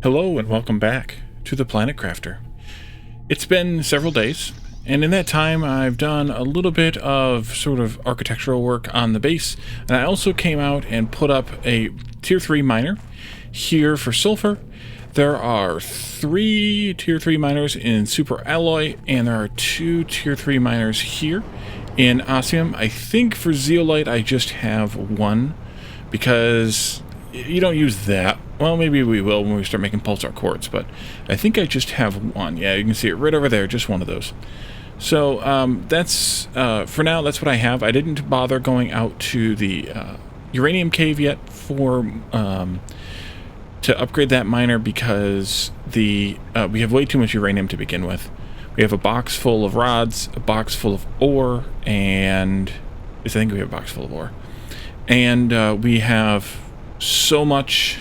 Hello and welcome back to the Planet Crafter. It's been several days, and in that time I've done a little bit of sort of architectural work on the base, and I also came out and put up a tier 3 miner here for sulfur. There are 3 tier 3 miners in super alloy, and there are 2 tier 3 miners here in osmium. I think for zeolite I just have 1, because you don't use that. Well, maybe we will when we start making pulsar quartz, but I think I just have 1. Yeah, you can see it right over there, just 1 of those. So that's, for now, that's what I have. I didn't bother going out to the uranium cave yet for to upgrade that miner, because we have way too much uranium to begin with. We have a box full of rods, a box full of ore, and I think we have a box full of ore. And we have so much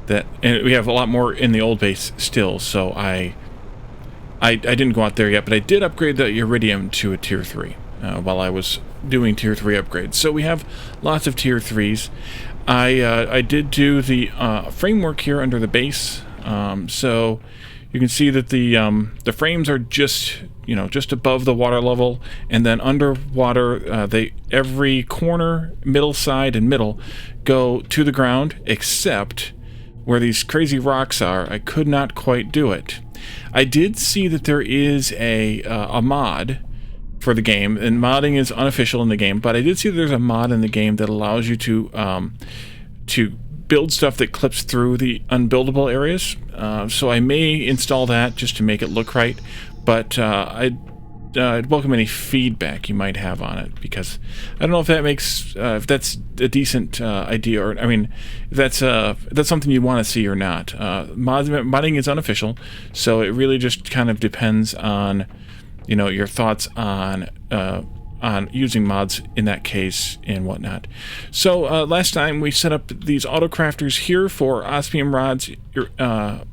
that, and we have a lot more in the old base still, so I didn't go out there yet, but I did upgrade the iridium to a tier 3 while I was doing tier 3 upgrades. So we have lots of tier 3s. I did do the framework here under the base, so you can see that the frames are just above the water level, and then underwater every corner, middle side, and middle go to the ground, except where these crazy rocks are. I could not quite do it. I did see that there is a mod for the game, and modding is unofficial in the game, but I did see that there's a mod in the game that allows you to build stuff that clips through the unbuildable areas. So I may install that just to make it look right, but I'd welcome any feedback you might have on it, because I don't know if that makes if that's a decent idea, or I mean, if that's something you want to see or not. Modding is unofficial, so it really just kind of depends on your thoughts on using mods in that case and whatnot. So last time we set up these auto crafters here for osmium rods,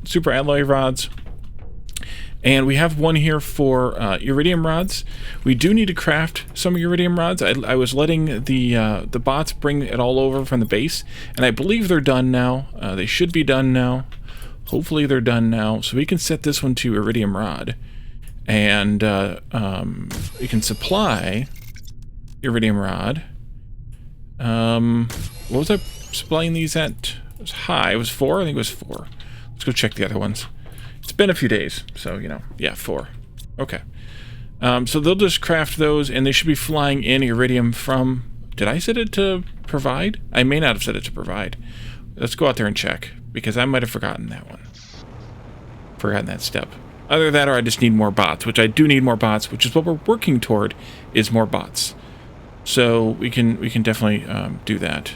super alloy rods. And we have one here for iridium rods. We do need to craft some iridium rods. I was letting the bots bring it all over from the base, and I believe they're done now. They should be done now. Hopefully they're done now. So we can set this one to iridium rod, and we can supply iridium rod. What was I supplying these at? It was high. It was 4? I think it was 4. Let's go check the other ones. It's been a few days, so, yeah, 4. Okay. So they'll just craft those, and they should be flying in iridium from... Did I set it to provide? I may not have set it to provide. Let's go out there and check, because I might have forgotten that one. Forgotten that step. Either that, or I just need more bots, which I do need more bots, which is what we're working toward, is more bots. So we can definitely do that,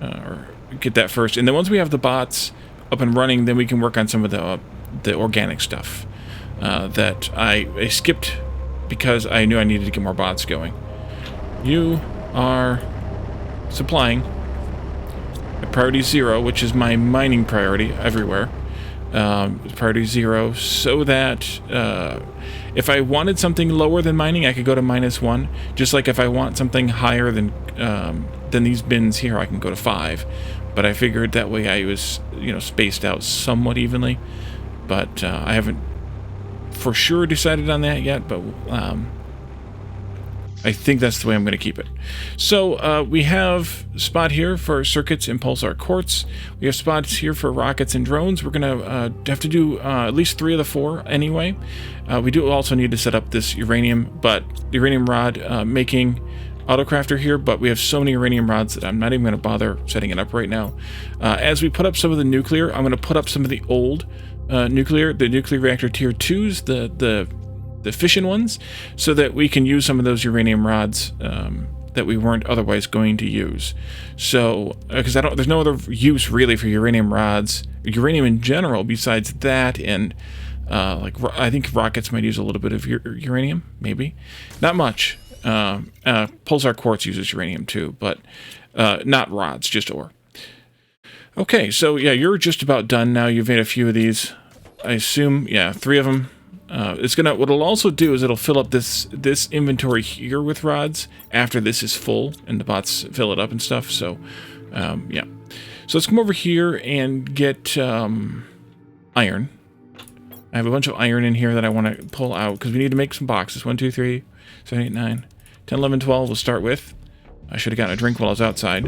or get that first. And then once we have the bots up and running, then we can work on some of the organic stuff that I skipped because I knew I needed to get more bots going. You are supplying at priority 0, which is my mining priority everywhere. Priority 0, so that if I wanted something lower than mining, I could go to -1. Just like if I want something higher than these bins here, I can go to 5. But I figured that way I was spaced out somewhat evenly. But I haven't for sure decided on that yet, but I think that's the way I'm going to keep it. So we have a spot here for circuits and pulsar quartz. We have spots here for rockets and drones. We're going to have to do at least 3 of the 4 anyway. We do also need to set up this uranium rod making autocrafter here, but we have so many uranium rods that I'm not even going to bother setting it up right now. As we put up some of the nuclear, I'm going to put up some of the old the nuclear reactor tier 2s, the fission ones, so that we can use some of those uranium rods that we weren't otherwise going to use. So, because there's no other use really for uranium rods, uranium in general, besides that, and I think rockets might use a little bit of uranium, maybe, not much. Pulsar quartz uses uranium too, but not rods, just ore. Okay, so yeah, you're just about done now. You've made a few of these. I assume, yeah, 3 of them. What it'll also do is it'll fill up this inventory here with rods after this is full and the bots fill it up and stuff. So, yeah. So let's come over here and get iron. I have a bunch of iron in here that I want to pull out because we need to make some boxes. 1, 2, 3, 7, 8, 9, 10, 11, 12 we'll start with. I should have gotten a drink while I was outside.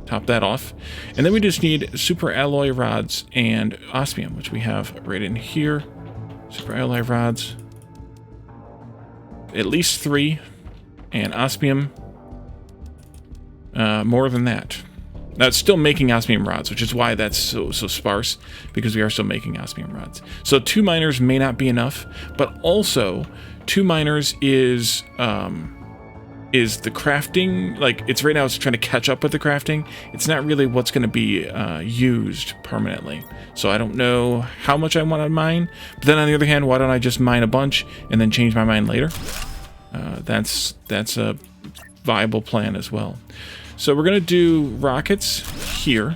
Top that off. And then we just need super alloy rods and osmium, which we have right in here. Super alloy rods. At least 3. And osmium. More than that. Now, it's still making osmium rods, which is why that's so sparse, because we are still making osmium rods. So 2 miners may not be enough, but also 2 miners is the crafting. Like, it's right now it's trying to catch up with the crafting. It's not really what's going to be used permanently. So I don't know how much I want to mine. But then on the other hand, why don't I just mine a bunch and then change my mind later? That's a viable plan as well. So we're going to do rockets here.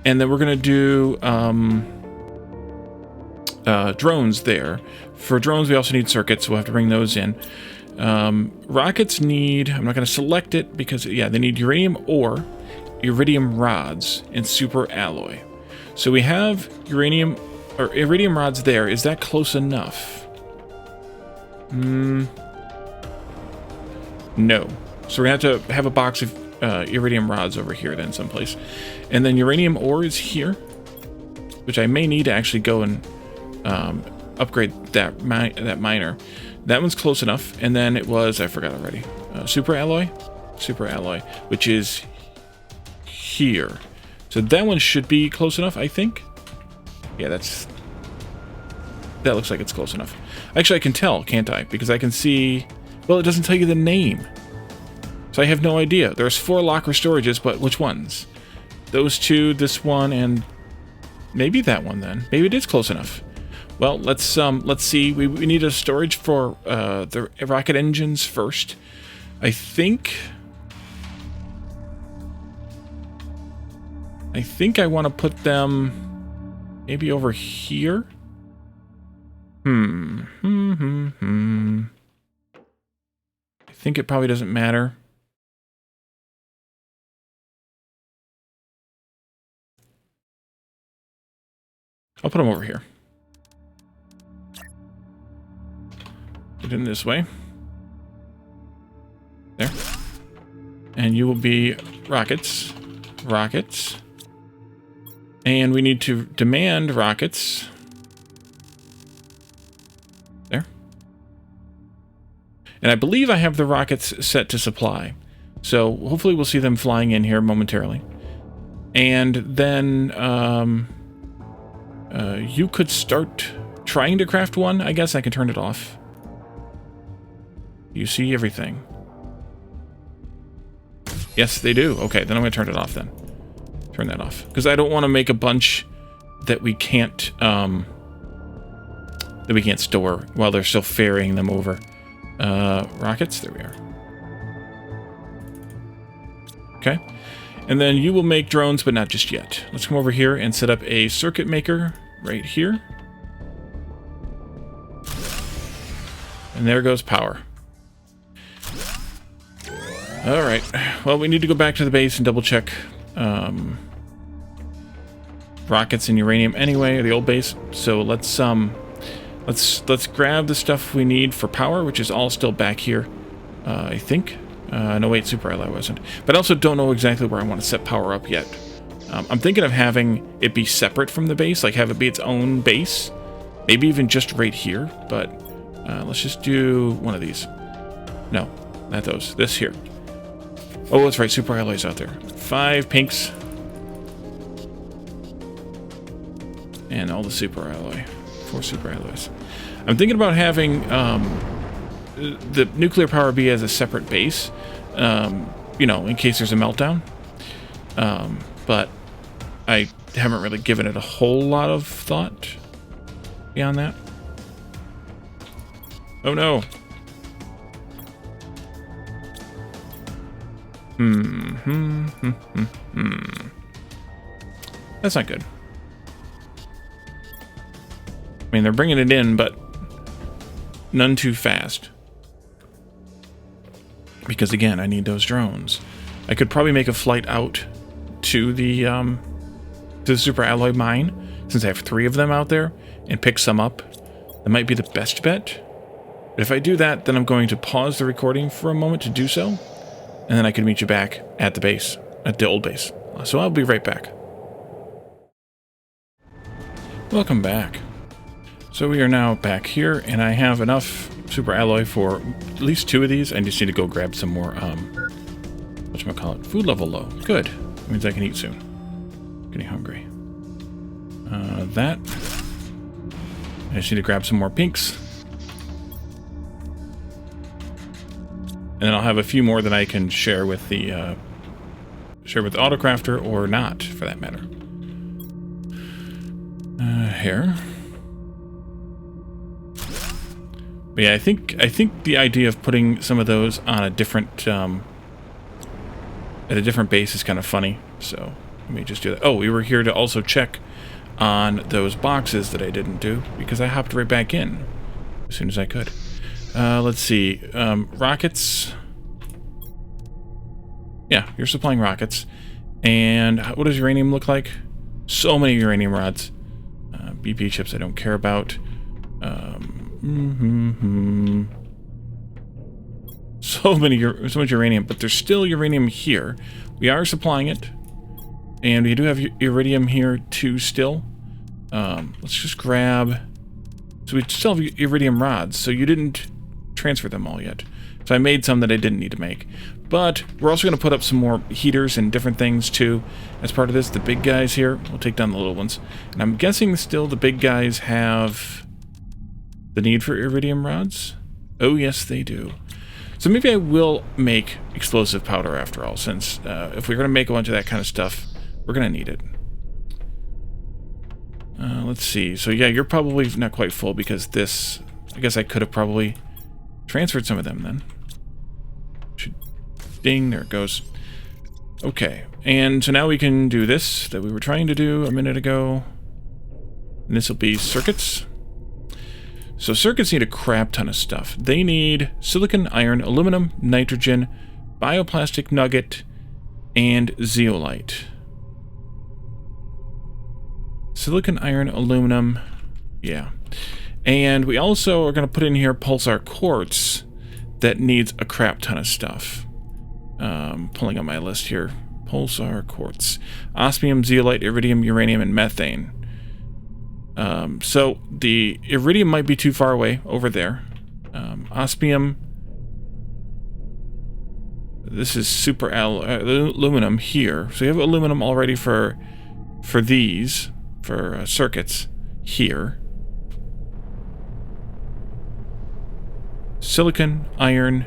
And then we're going to do drones there. For drones, we also need circuits, so we'll have to bring those in. Rockets need, I'm not going to select it because, yeah, they need uranium ore, iridium rods, and super alloy. So we have uranium, or iridium rods there. Is that close enough? No. So we're going to have to have a box of iridium rods over here then someplace. And then uranium ore is here, which I may need to actually go and upgrade that miner. That one's close enough. And then it was, I forgot already, super alloy, which is here. So that one should be close enough, I think. Yeah, that looks like it's close enough. Actually, I can tell, can't I? Because I can see, well, it doesn't tell you the name. So I have no idea. There's 4 locker storages, but which ones? Those 2, this one, and maybe that one then. Maybe it is close enough. Well, let's see. We need a storage for the rocket engines first. I think I want to put them maybe over here. I think it probably doesn't matter. I'll put them over here. Get in this way. There. And you will be rockets. Rockets. And we need to demand rockets. There. And I believe I have the rockets set to supply. So hopefully we'll see them flying in here momentarily. And then you could start trying to craft one. I guess I can turn it off. You see everything. Yes, they do. Okay, then I'm going to turn it off then. Turn that off. Because I don't want to make a bunch that we can't store while they're still ferrying them over. Rockets? There we are. Okay. And then you will make drones, but not just yet. Let's come over here and set up a circuit maker right here. And there goes power. Alright. Well, we need to go back to the base and double check rockets and uranium anyway, the old base. So let's grab the stuff we need for power, which is all still back here, I think. No, wait, super alloy wasn't. But I also don't know exactly where I want to set power up yet. I'm thinking of having it be separate from the base, like have it be its own base. Maybe even just right here, but let's just do one of these. No, not those. This here. Oh, that's right, super alloys out there. 5 pinks. And all the super alloy. 4 super alloys. I'm thinking about having the nuclear power be as a separate base, you know, in case there's a meltdown. But I haven't really given it a whole lot of thought beyond that. Oh no. That's not good. I mean, they're bringing it in, but none too fast. Because again, I need those drones. I could probably make a flight out to the super alloy mine, since I have 3 of them out there, and pick some up. That might be the best bet. But if I do that, then I'm going to pause the recording for a moment to do so, and then I can meet you back at the base, at the old base. So I'll be right back. Welcome back. So we are now back here, and I have enough super alloy for at least 2 of these. I just need to go grab some more, whatchamacallit, food level low. Good. That means I can eat soon. Getting hungry. That. I just need to grab some more pinks. And then I'll have a few more that I can share with the Autocrafter, or not, for that matter. Here. But yeah, I think the idea of putting some of those on a different at a different base is kind of funny. So let me just do that. Oh, we were here to also check on those boxes that I didn't do because I hopped right back in as soon as I could. Let's see. Rockets. Yeah, you're supplying rockets. And what does uranium look like? So many uranium rods. BP chips I don't care about. So much uranium, but there's still uranium here. We are supplying it. And we do have iridium here too still. Let's just grab... So we still have iridium rods, so you didn't transfer them all yet. So I made some that I didn't need to make. But we're also going to put up some more heaters and different things too as part of this. The big guys here, we'll take down the little ones. And I'm guessing still the big guys have the need for iridium rods. Oh yes, they do. So maybe I will make explosive powder after all, since if we're going to make a bunch of that kind of stuff, we're going to need it. Let's see. So yeah, you're probably not quite full because this... I guess I could have probably transferred some of them then. Ding, there it goes. Okay, and so now we can do this that we were trying to do a minute ago. And this will be circuits. So circuits need a crap ton of stuff. They need silicon, iron, aluminum, nitrogen, bioplastic nugget, and zeolite. Silicon, iron, aluminum, yeah. And we also are going to put in here pulsar quartz that needs a crap ton of stuff. Pulling on my list here. Pulsar quartz. Osmium, zeolite, iridium, uranium, and methane. So the iridium might be too far away over there. Osmium. This is super aluminum here. So you have aluminum already for these, for circuits here. Silicon, iron.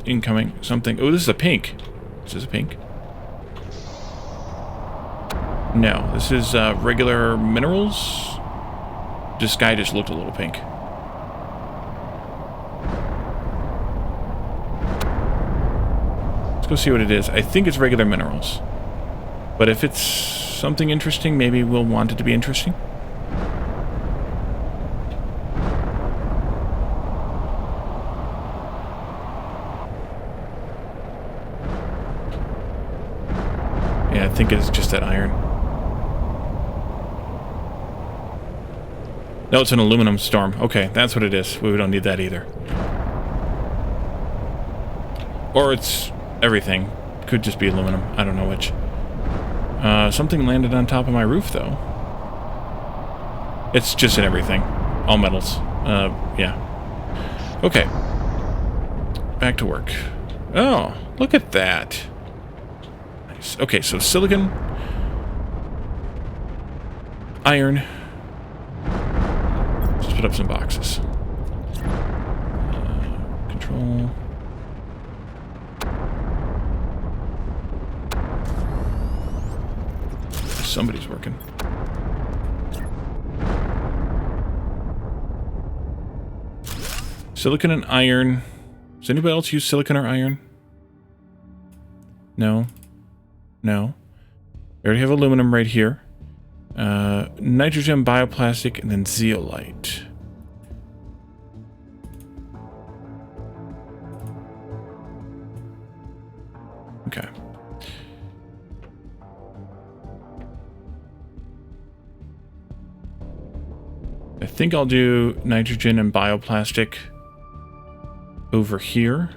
Incoming something. Oh, this is a pink. Is this a pink? No, this is regular minerals. This guy just looked a little pink. Let's go see what it is. I think it's regular minerals. But if it's something interesting, maybe we'll want it to be interesting. Yeah, I think it's just that iron. No, it's an aluminum storm. Okay, that's what it is. We don't need that either. Or it's everything. Could just be aluminum. I don't know which. Something landed on top of my roof, though. It's just in everything. All metals. Yeah. Okay. Back to work. Oh, look at that. Nice. Okay, so silicon. Iron. Let's put up some boxes. Control. Somebody's working. Silicon and iron. Does anybody else use silicon or iron? No. No. We already have aluminum right here. Nitrogen, bioplastic, and then zeolite. I think I'll do nitrogen and bioplastic over here.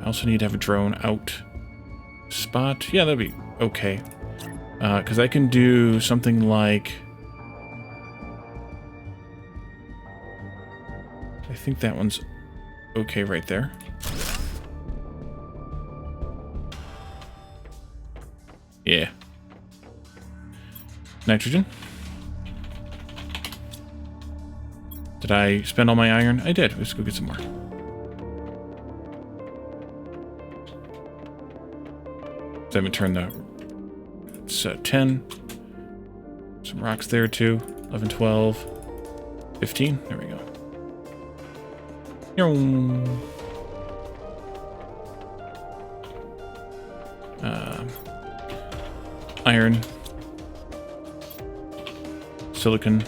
I also need to have a drone out spot. Yeah, that'd be okay. Because I can do something like... I think that one's okay right there. Yeah. Nitrogen. Did I spend all my iron? I did. Let's go get some more. So I haven't turned the... It's 10. Some rocks there too. 11, 12, 15. There we go. Iron. Silicon.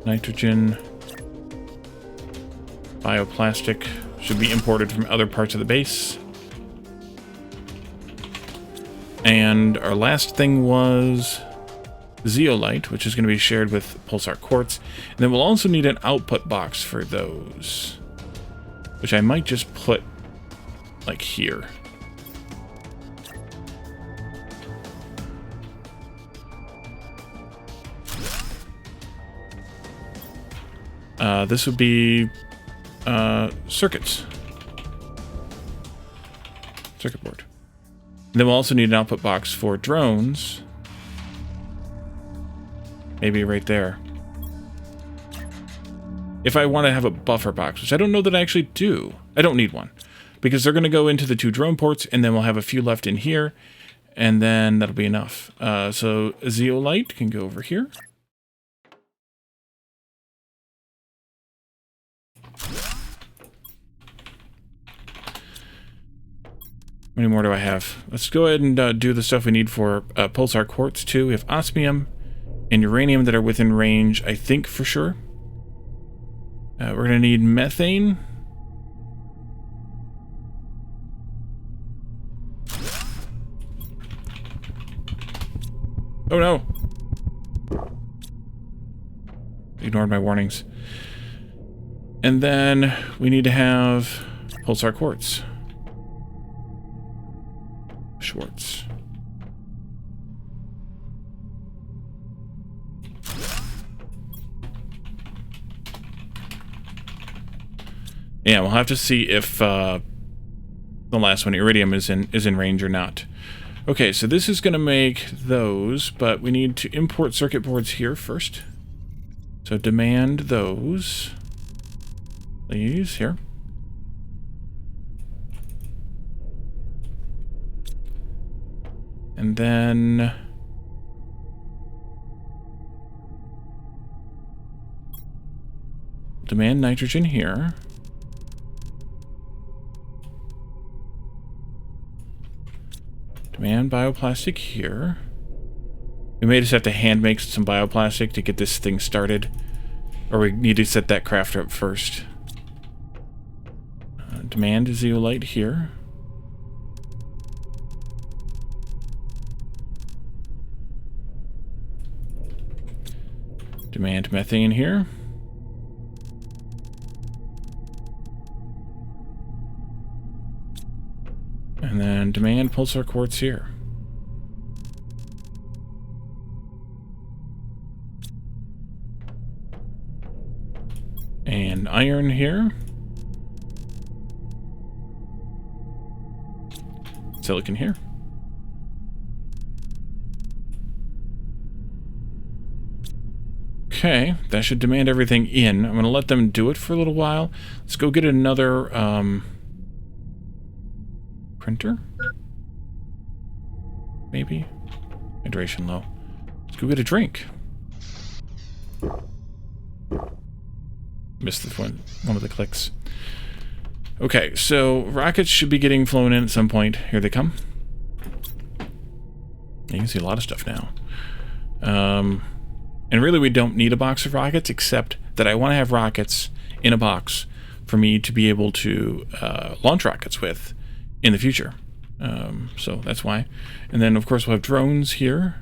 Nitrogen. Bioplastic. Should be imported from other parts of the base. And our last thing was zeolite, which is going to be shared with pulsar quartz. And then we'll also need an output box for those, which I might just put like here. This would be circuits. Circuit board. And then we'll also need an output box for drones. Maybe right there. If I want to have a buffer box, which I don't know that I actually do. I don't need one. Because they're going to go into the 2 drone ports, and then we'll have a few left in here. And then that'll be enough. So zeolite can go over here. How many more do I have? Let's go ahead and do the stuff we need for pulsar quartz too. We have osmium and uranium that are within range, I think, for sure. We're going to need methane. Oh no! Ignored my warnings. And then we need to have pulsar quartz. Schwartz. Yeah, we'll have to see if the last one, iridium, is in range or not. Okay, so this is going to make those, but we need to import circuit boards here first. So demand those. Please, here. And then demand nitrogen here. Demand bioplastic here. We may just have to hand make some bioplastic to get this thing started. Or we need to set that crafter up first. Demand zeolite here. Demand methane here. And then demand pulsar quartz here. And iron here. Silicon here. Okay, that should demand everything in. I'm going to let them do it for a little while. Let's go get another printer? Maybe? Hydration low. Let's go get a drink. Missed this one of the clicks. Okay, so rockets should be getting flown in at some point. Here they come. You can see a lot of stuff now. And really we don't need a box of rockets, except that I want to have rockets in a box for me to be able to launch rockets with in the future. So that's why. And then, of course, we'll have drones here.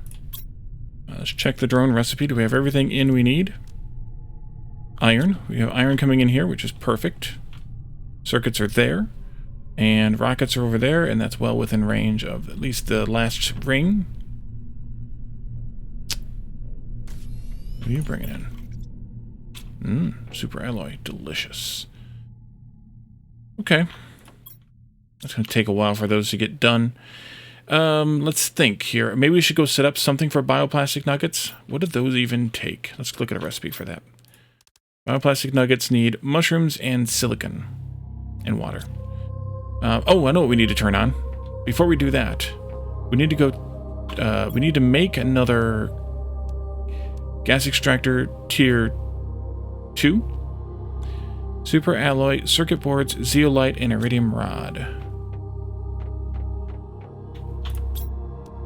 Let's check the drone recipe. Do we have everything in we need? Iron. We have iron coming in here, which is perfect. Circuits are there. And rockets are over there, and that's well within range of at least the last ring. What are you bringing in? Super alloy. Delicious. Okay. That's going to take a while for those to get done. Let's think here. Maybe we should go set up something for bioplastic nuggets. What do those even take? Let's look at a recipe for that. Bioplastic nuggets need mushrooms and silicon and water. Oh, I know what we need to turn on. Before we do that, we need to go... we need to make another gas extractor tier 2. Super alloy, circuit boards, zeolite, and iridium rod.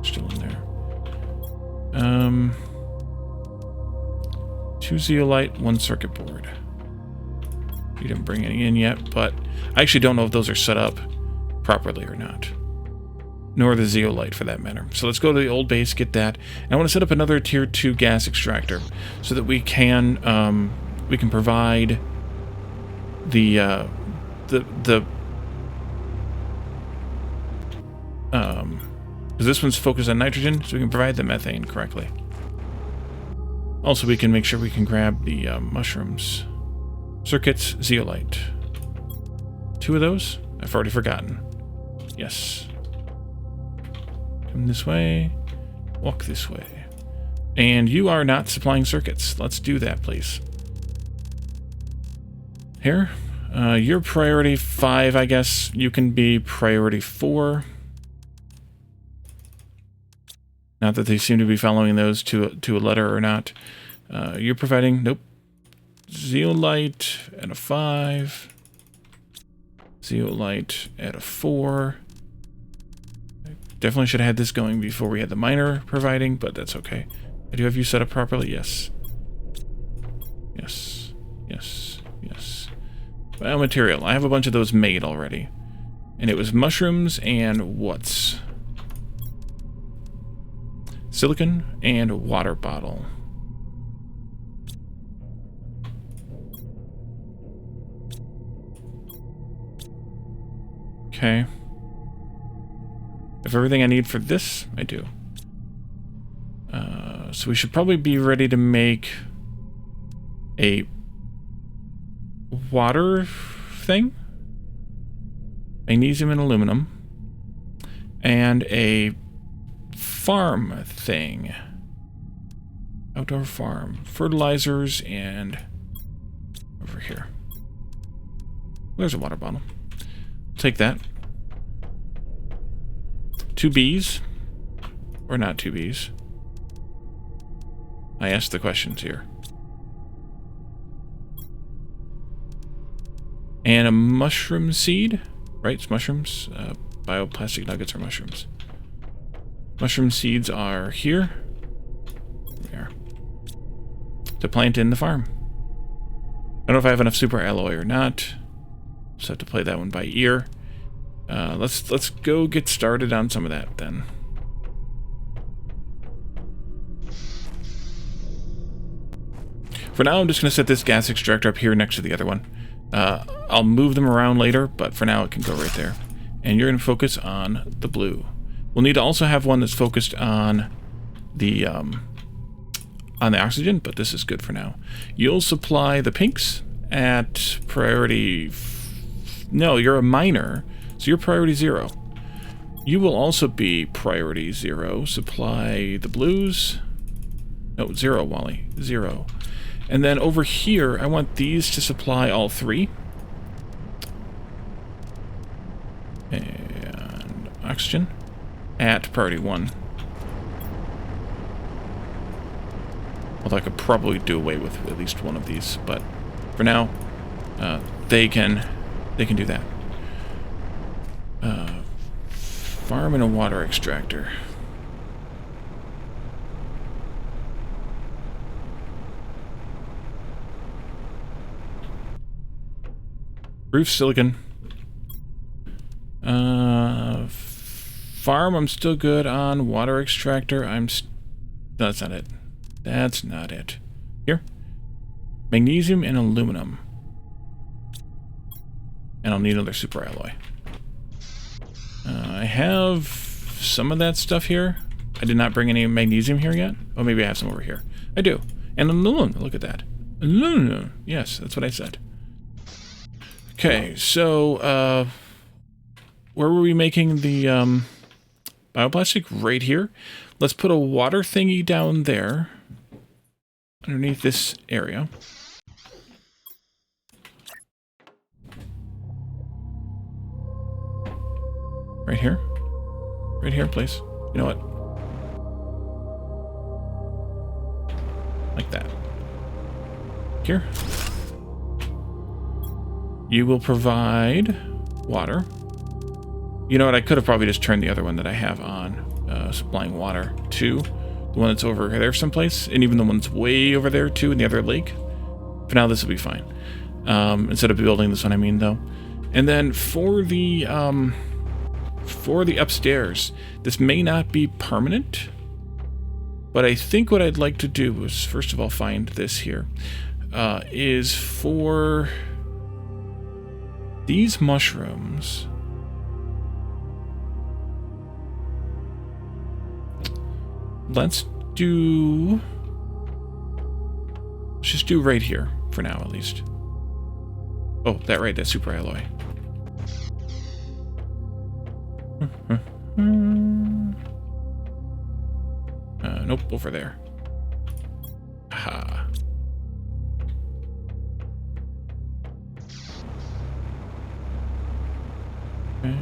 Still in there. 2 zeolite, 1 circuit board. You didn't bring any in yet, but I actually don't know if those are set up properly or not. Nor the zeolite, for that matter. So let's go to the old base, get that. And I want to set up another tier 2 gas extractor so that we can provide because this one's focused on nitrogen, so we can provide the methane correctly. Also, we can make sure we can grab the mushrooms. Circuits, zeolite. 2 of those? I've already forgotten. Yes. Come this way. Walk this way. And you are not supplying circuits. Let's do that, please. Here. You're priority 5, I guess. You can be priority 4. Not that they seem to be following those to a letter or not. You're providing... Nope. Zeolite at a 5. Zeolite at a 4. I definitely should have had this going before we had the miner providing, but that's okay. I do have you set up properly? Yes. Yes. Yes. Yes. Biomaterial. I have a bunch of those made already. And it was mushrooms and what's? Silicon and water bottle. Okay. If everything I need for this, I do. So we should probably be ready to make a water thing. Magnesium and aluminum. And a farm thing. Outdoor farm. Fertilizers and... over here. There's a water bottle. Take that. 2 bees. Or not 2 bees. I asked the questions here. And a mushroom seed. Right, it's mushrooms. Bioplastic nuggets are mushrooms. Mushroom seeds are here. There. To plant in the farm. I don't know if I have enough super alloy or not. Just have to play that one by ear. Let's go get started on some of that then. For now, I'm just going to set this gas extractor up here next to the other one. I'll move them around later, but for now it can go right there. And you're going to focus on the blue. We'll need to also have one that's focused on the oxygen, but this is good for now. You'll supply the pinks at priority... No, you're a miner, so you're priority 0. You will also be priority 0. Supply the blues. No, 0, Wally. 0. And then over here, I want these to supply all 3. And oxygen at priority 1. Although I could probably do away with at least one of these, but for now, they can do that. Farm and a water extractor. Roof silicon. Farm, I'm still good on. Water extractor, no, that's not it. That's not it. Here. Magnesium and aluminum. And I'll need another super alloy. I have some of that stuff here. I did not bring any magnesium here yet. Oh, maybe I have some over here. I do. And aluminum. Look at that. Aluminum. Yes, that's what I said. Okay, so where were we making the bioplastic? Right here. Let's put a water thingy down there underneath this area. Right here. Right here, please. You know what? Like that. Here. You will provide water. You know what? I could have probably just turned the other one that I have on, supplying water to the one that's over there someplace, and even the one that's way over there too in the other lake. For now, this will be fine. Instead of building this one, I mean, though. And then for the upstairs, this may not be permanent, but I think what I'd like to do is, first of all, find this here, is for these mushrooms. Let's just do right here, for now at least. Oh, that super alloy. Nope, over there. Aha. Okay.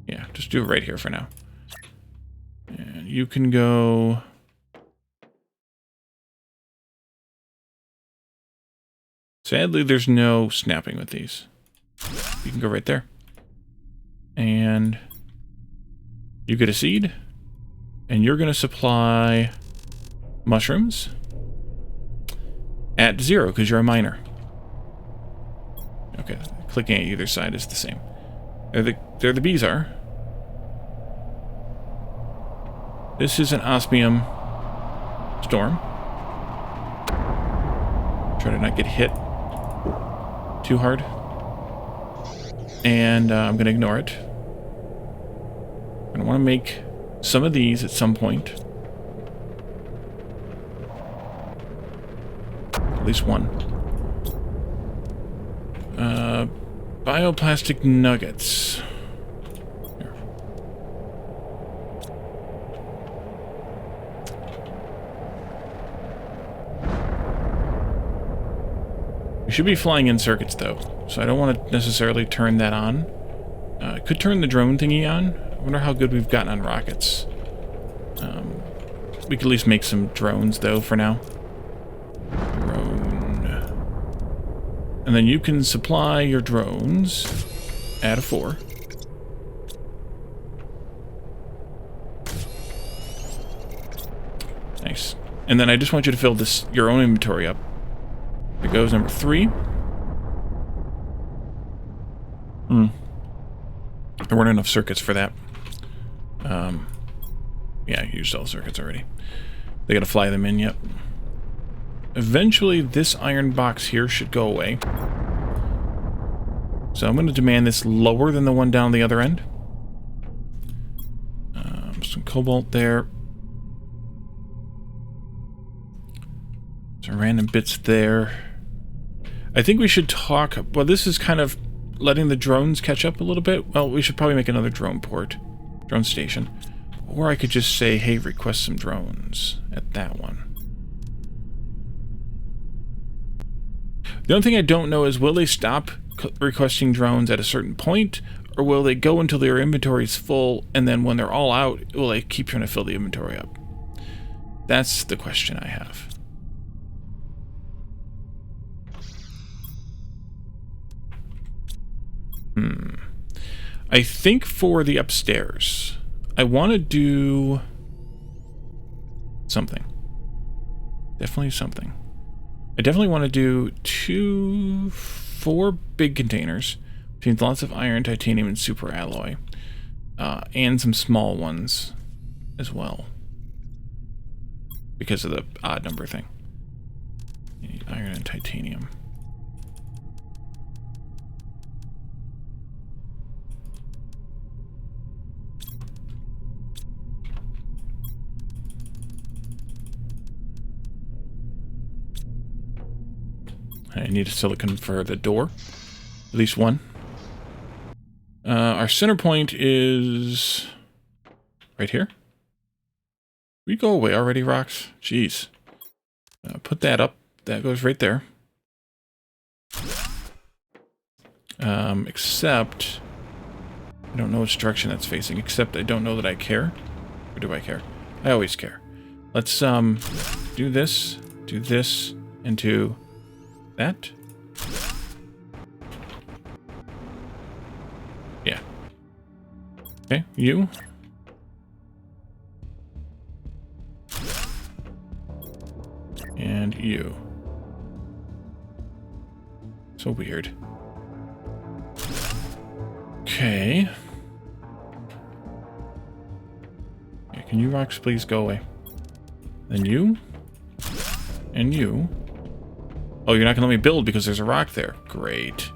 Yeah, just do it right here for now. And you can go... Sadly, there's no snapping with these. You can go right there. And you get a seed. And you're going to supply mushrooms at 0 because you're a miner. Okay, clicking at either side is the same. There the bees are. This is an osmium storm. Try to not get hit too hard. And I'm going to ignore it. I want to make some of these at some point. At least one. Bioplastic nuggets. Here. We should be flying in circuits though, so I don't want to necessarily turn that on. I could turn the drone thingy on. I wonder how good we've gotten on rockets. We could at least make some drones, though, for now. Drone. And then you can supply your drones at a 4. Nice. And then I just want you to fill your own inventory up. There goes number 3. There weren't enough circuits for that. Yeah, you used all the circuits already. They gotta fly them in, yep. Eventually, this iron box here should go away. So I'm gonna demand this lower than the one down the other end. Some cobalt there. Some random bits there. I think we should talk... Well, this is kind of letting the drones catch up a little bit. Well, we should probably make another drone port. Drone station. Or I could just say, hey, request some drones at that one. The only thing I don't know is, will they stop requesting drones at a certain point? Or will they go until their inventory is full, and then when they're all out, will they keep trying to fill the inventory up? That's the question I have. I think for the upstairs, I want to do something. Definitely something. I definitely want to do 4 big containers between lots of iron, titanium, and super alloy, and some small ones as well. because of the odd number thing. You need iron and titanium. I need a silicon for the door. At least one. Our center point is right here. We go away already, rocks? Jeez. Put that up. That goes right there. Except I don't know which direction that's facing. Except I don't know that I care. Or do I care? I always care. Let's do this, and do that. Yeah. Okay, you. And you. So weird. Okay. Yeah, can you rocks please go away? Then you. And you. Oh, you're not going to let me build because there's a rock there. Great.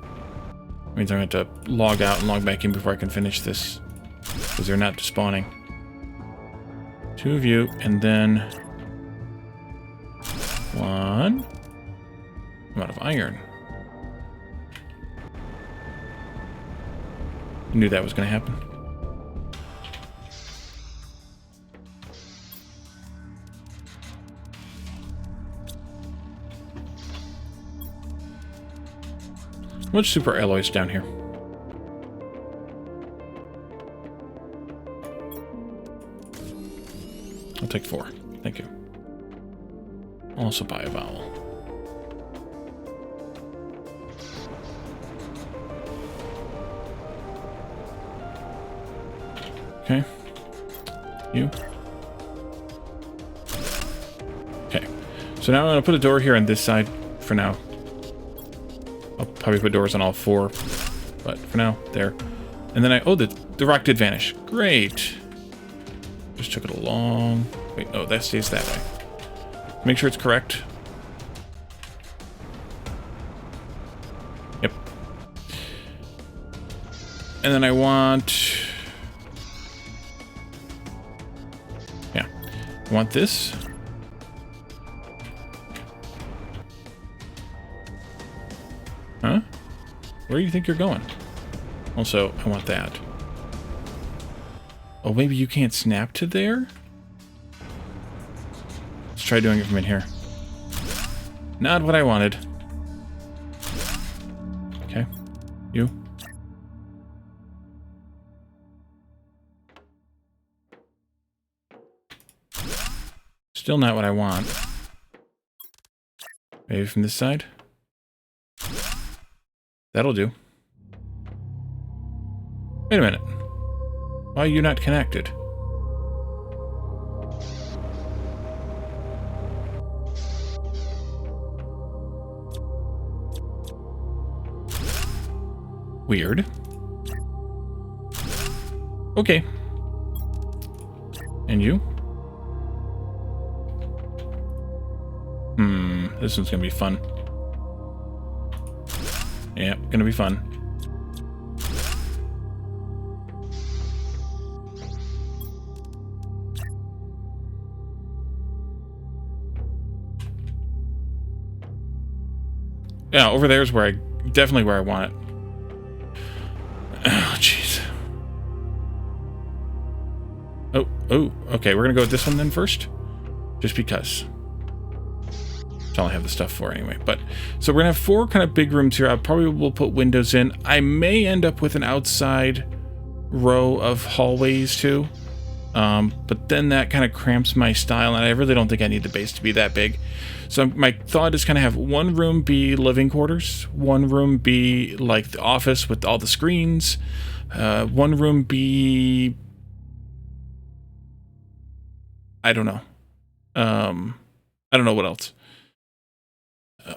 Means I'm going to have to log out and log back in before I can finish this. Because they're not spawning. 2 of you, and then 1. I'm out of iron. I knew that was going to happen. Which super alloys down here? I'll take 4. Thank you. Also buy a vowel. Okay. You. Okay. So now I'm going to put a door here on this side for now. I'll probably put doors on all 4, but for now, there. And then oh, the rock did vanish. Great. Just took it a long... Wait, no, that stays that way. Make sure it's correct. Yep. And then I want... Yeah. I want this. Huh? Where do you think you're going? Also, I want that. Oh, maybe you can't snap to there? Let's try doing it from in here. Not what I wanted. Okay. You. Still not what I want. Maybe from this side? That'll do. Wait a minute. Why are you not connected? Weird. Okay. And you? This one's gonna be fun. Yeah, gonna be fun. Yeah, over there is where definitely where I want it. Oh, jeez. Oh, okay, we're gonna go with this one then first. Just because. That's all I have the stuff for anyway. But, so we're gonna have 4 kind of big rooms here. I probably will put windows in. I may end up with an outside row of hallways too. But then that kind of cramps my style, and I really don't think I need the base to be that big. So my thought is kind of have 1 room be living quarters, 1 room be like the office with all the screens, 1 room be... I don't know. I don't know what else.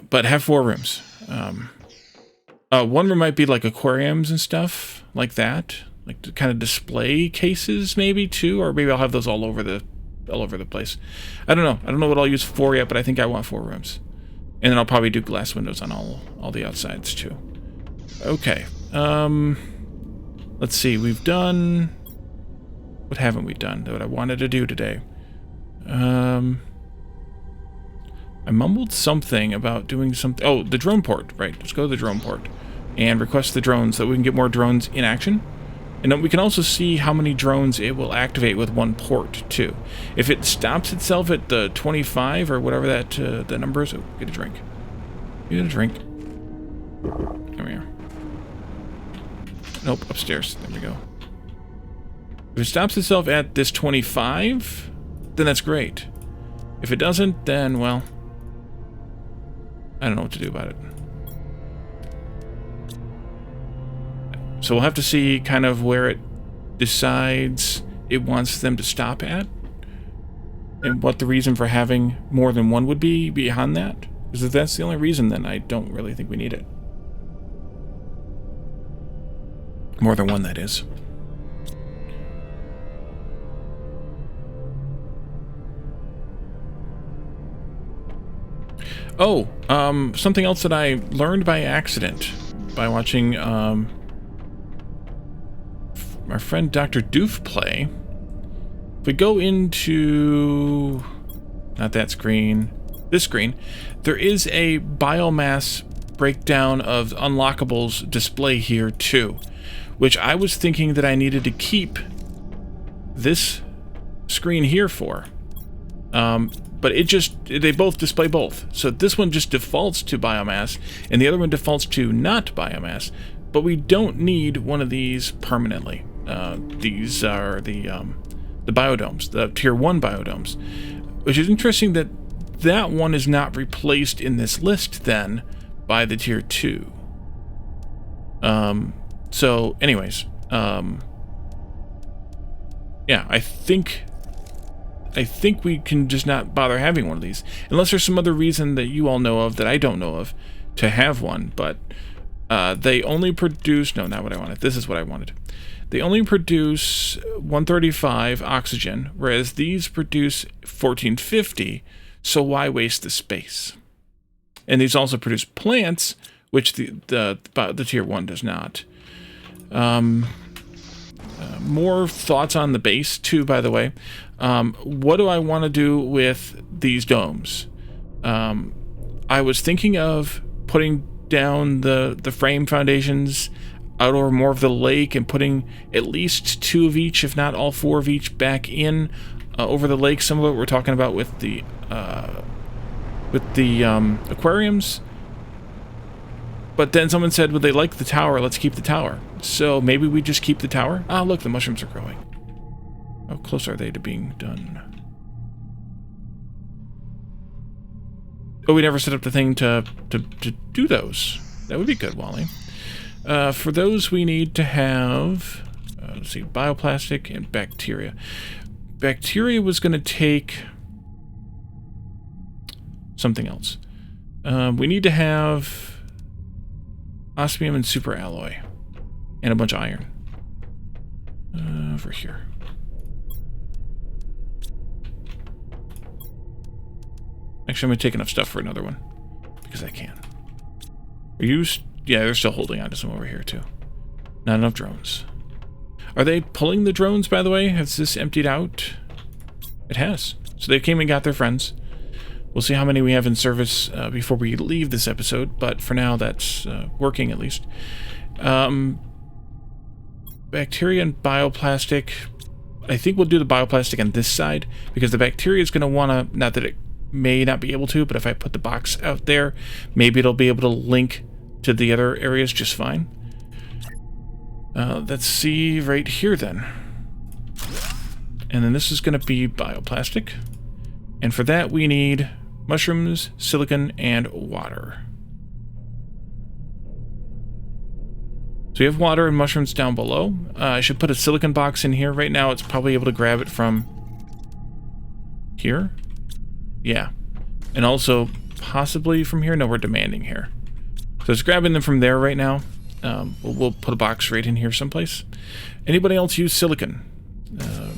But have 4 rooms. 1 room might be like aquariums and stuff like that. Like kind of display cases maybe too, or maybe I'll have those all over the all over the place. I don't know. I don't know what I'll use 4 yet, but I think I want 4 rooms. And then I'll probably do glass windows on all the outsides too. Okay. Let's see. We've done... What haven't we done that I wanted to do today? I mumbled something about doing something... Oh, the drone port. Right. Let's go to the drone port. And request the drones so we can get more drones in action. And then we can also see how many drones it will activate with one port, too. If it stops itself at the 25 or whatever that the number is... Oh, get a drink. Get a drink. There we are. Nope, upstairs. There we go. If it stops itself at this 25, then that's great. If it doesn't, then, well... I don't know what to do about it. So we'll have to see kind of where it decides it wants them to stop at. And what the reason for having more than one would be beyond that. Because if that's the only reason, then I don't really think we need it. More than one, that is. Oh, something else that I learned by accident by watching our friend Dr. Doof play. If we go into... not that screen, this screen, there is a biomass breakdown of unlockables display here too, which I was thinking that I needed to keep this screen here for. But it just, they both display both. So this one just defaults to biomass, and the other one defaults to not biomass. But we don't need one of these permanently. These are the biodomes, the tier 1 biodomes. Which is interesting that that one is not replaced in this list then by the tier 2. So anyways, yeah, I think we can just not bother having one of these. Unless there's some other reason that you all know of that I don't know of to have one. But they only produce... No, not what I wanted. This is what I wanted. They only produce 135 oxygen, whereas these produce 1450. So why waste the space? And these also produce plants, which the tier 1 does not. More thoughts on the base, too, by the way. What do I want to do with these domes? I was thinking of putting down the frame foundations out over more of the lake and putting at least 2 of each, if not all 4 of each, back in over the lake. Some of what we're talking about with the aquariums. But then someone said, well, they like the tower, let's keep the tower. So maybe we just keep the tower? Ah, look, the mushrooms are growing. How close are they to being done? Oh, we never set up the thing to do those. That would be good, Wally. For those, we need to have, let's see, bioplastic and bacteria. Bacteria was going to take something else. We need to have osmium and superalloy and a bunch of iron. Over here. Actually, I'm going to take enough stuff for another one. Because I can. Are you... Yeah, they're still holding on to some over here, too. Not enough drones. Are they pulling the drones, by the way? Has this emptied out? It has. So they came and got their friends. We'll see how many we have in service before we leave this episode. But for now, that's working, at least. Bacteria and bioplastic. I think we'll do the bioplastic on this side. Because the bacteria is going to want to... Not that it may not be able to, but if I put the box out there, maybe it'll be able to link to the other areas just fine. Let's see right here then. And then this is going to be bioplastic. And for that we need mushrooms, silicon, and water. So we have water and mushrooms down below. I should put a silicon box in here. Right now it's probably able to grab it from here. Yeah. And also possibly from here. No, we're demanding here. So it's grabbing them from there right now. We'll put a box right in here someplace. Anybody else use silicon?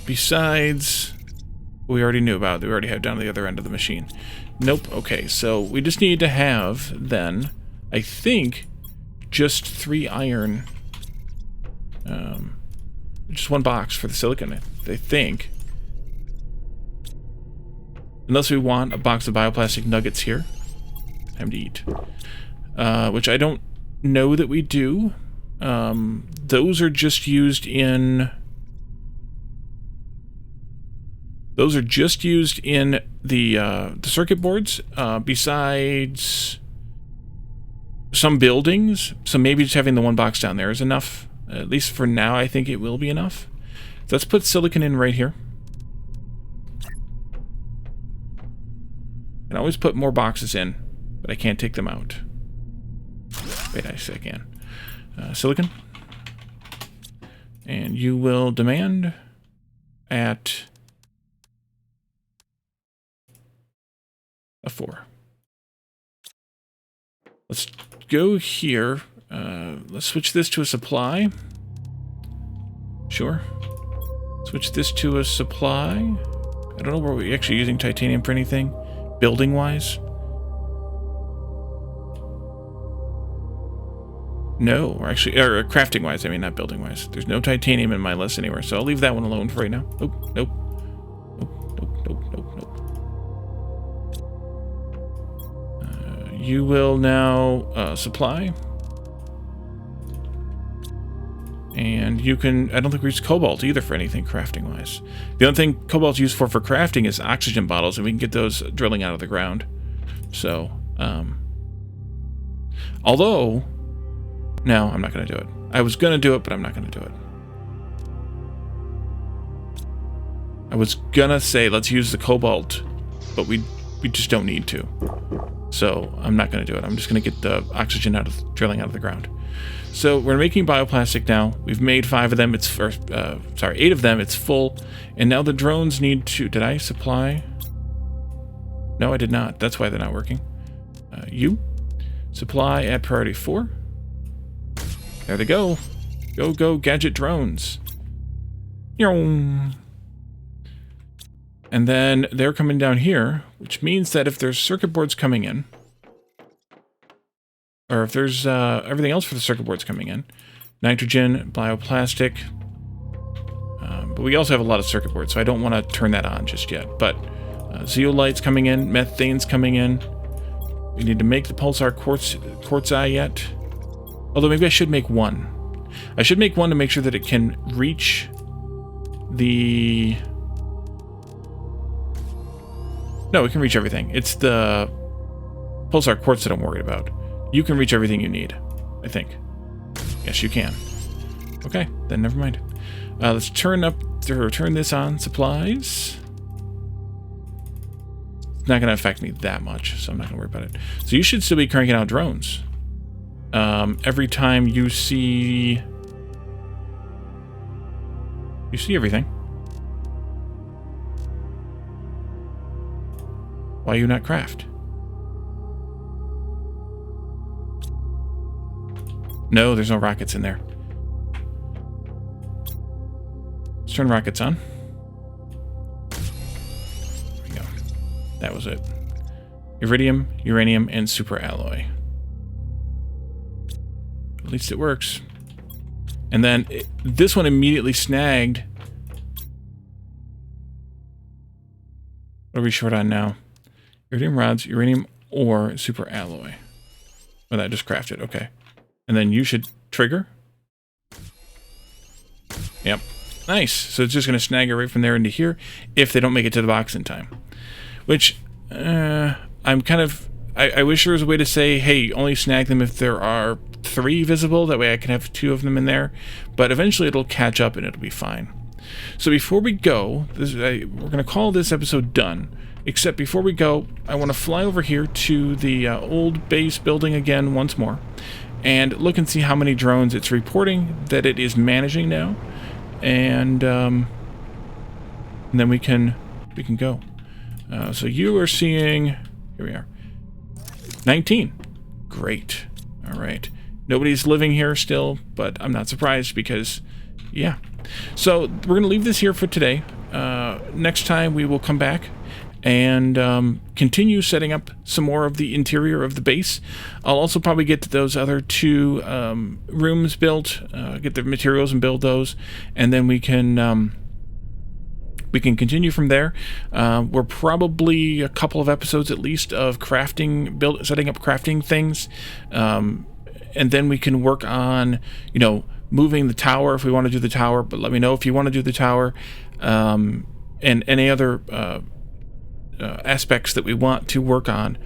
Besides We already knew about. We already have down the other end of the machine. Nope. Okay, so we just need to have, then, I think, just 3 iron. Just 1 box for the silicon, I think. Unless we want a box of bioplastic nuggets here. Time to eat. Which I don't know that we do. Those are just used in... Those are just used in the circuit boards, besides some buildings. So maybe just having the 1 box down there is enough. At least for now, I think it will be enough. So let's put silicon in right here. I can always put more boxes in, but I can't take them out. Wait, I say I can. Silicon. And you will demand at a 4. Let's go here. Let's switch this to a supply. Sure. Switch this to a supply. I don't know where we're actually using titanium for anything, building-wise. No, or actually, or crafting-wise, I mean, not building-wise. There's no titanium in my list anywhere, so I'll leave that one alone for right now. Oh, nope. Nope. You will now supply. And you can... I don't think we use cobalt either for anything crafting-wise. The only thing cobalt's used for crafting is oxygen bottles, and we can get those drilling out of the ground. So, although... No, I'm not going to do it. I was going to do it, but I'm not going to do it. I was going to say, let's use the cobalt, but we just don't need to. So, I'm not going to do it. I'm just going to get the oxygen drilling out of the ground. So, we're making bioplastic now. We've made 5 of them. It's 8 of them. It's full. And now the drones need to... Did I supply? No, I did not. That's why they're not working. You supply at priority 4. There they go. Go, gadget drones. And then they're coming down here, which means that if there's circuit boards coming in, or if there's everything else for the circuit boards coming in, nitrogen, bioplastic, but we also have a lot of circuit boards, so I don't want to turn that on just yet. But zeolite's coming in, methane's coming in. We need to make the pulsar quartzi yet. Although maybe I should make 1. I should make 1 to make sure that it can reach the... No, it can reach everything. It's the pulsar quartz that I'm worried about. You can reach everything you need, I think. Yes, you can. Okay, then never mind. Let's turn this on. Supplies. It's not going to affect me that much, so I'm not going to worry about it. So you should still be cranking out drones. Every time you see... You see everything. Why you not craft? No, there's no rockets in there. Let's turn rockets on. There we go. That was it. Iridium, uranium, and super alloy. At least it works. And then this one immediately snagged. What are we short on now? Iridium rods, uranium ore, super alloy. Oh, that just crafted. Okay. And then you should trigger. Yep. Nice. So it's just going to snag it right from there into here if they don't make it to the box in time. Which, I'm kind of... I wish there was a way to say, hey, only snag them if there are 3 visible. That way I can have 2 of them in there. But eventually it'll catch up and it'll be fine. So before we go, we're going to call this episode done. Except before we go, I want to fly over here to the old base building again once more. And look and see how many drones it's reporting that it is managing now. And then we can go. So you are seeing... Here we are. 19. Great. All right. Nobody's living here still, but I'm not surprised because, yeah. So we're going to leave this here for today. next time we will come back and continue setting up some more of the interior of the base. I'll also probably get to those other 2 rooms built, get the materials and build those, and then we can continue from there. We're probably a couple of episodes at least of setting up crafting things, and then we can work on, moving the tower if we want to do the tower. But let me know if you want to do the tower, and any other aspects that we want to work on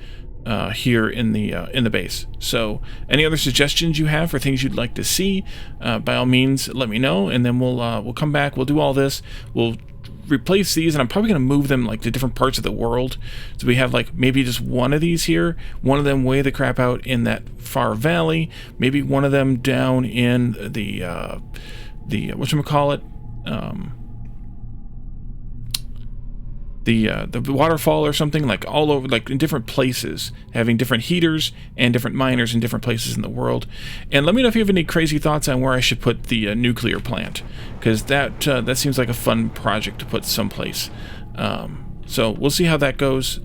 here in the base. So any other suggestions you have for things you'd like to see, by all means let me know, and then we'll come back, we'll do all this, we'll replace these, and I'm probably going to move them like to different parts of the world, so we have like maybe just one of these here, one of them way the crap out in that far valley, maybe one of them down in the whatchamacallit, the waterfall or something, like all over, like in different places, having different heaters and different miners in different places in the world. And let me know if you have any crazy thoughts on where I should put the nuclear plant, because that seems like a fun project to put someplace. So we'll see how that goes,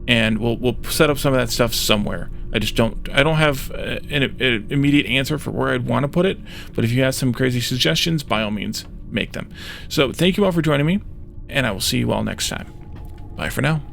and we'll set up some of that stuff somewhere. I don't have an immediate answer for where I'd want to put it, but if you have some crazy suggestions, by all means make them. So thank you all for joining me, and I will see you all next time. Bye for now.